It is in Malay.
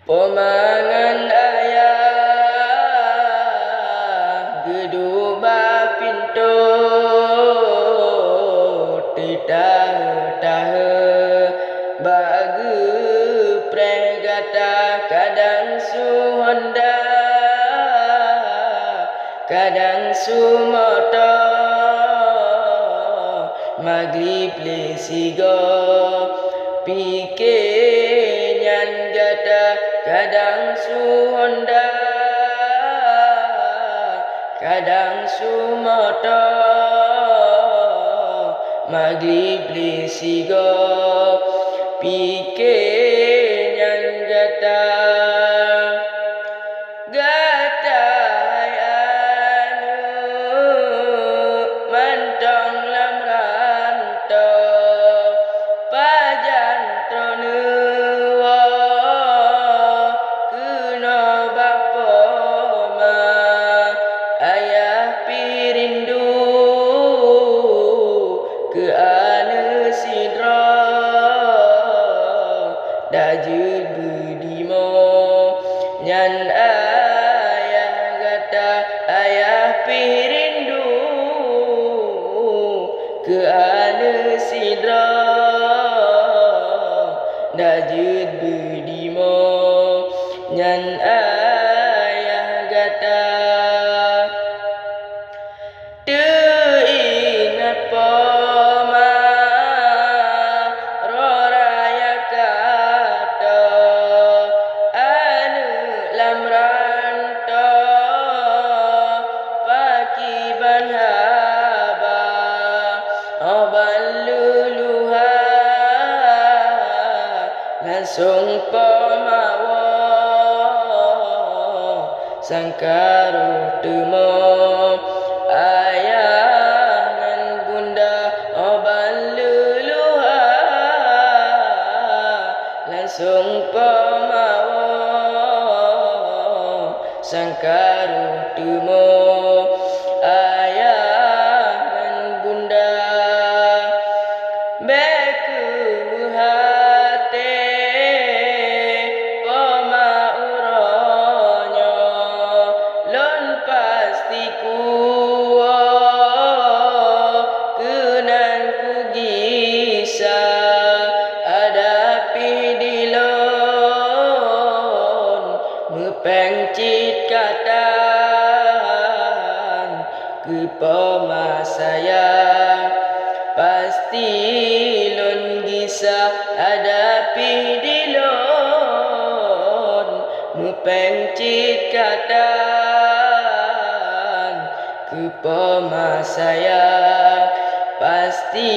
Pemangan ayah geduba pintu titah-tah bagi pregata kadang suhonda kadang sumoto maghrib lesigo pikir nyan gata kadang suhonda kadang sumoto maghrib lesigo pikir nyan gata gata anu mantong lam ranto pajan tronuwa kuno bapo ma ayah pirindu ke anu sidra dajud budimo nyan ayah gata ayah pirindu ke anu sidra dajud budimo nyan ayah gata teingat poma roraya kata anu lam ranto pakiban haba oban luluha langsung pemawo sangkaru tumo ayah nan bunda oban luluha langsung pemawo sangkaru tumo ayah nan bunda beku hati pemauronyo lon pasti kuwo kenan ku gisa hadapi dilon mepengcit katan ke pemasayang pasti lon gisa hadapi dilon mepengcit katan ke pemasayang pasti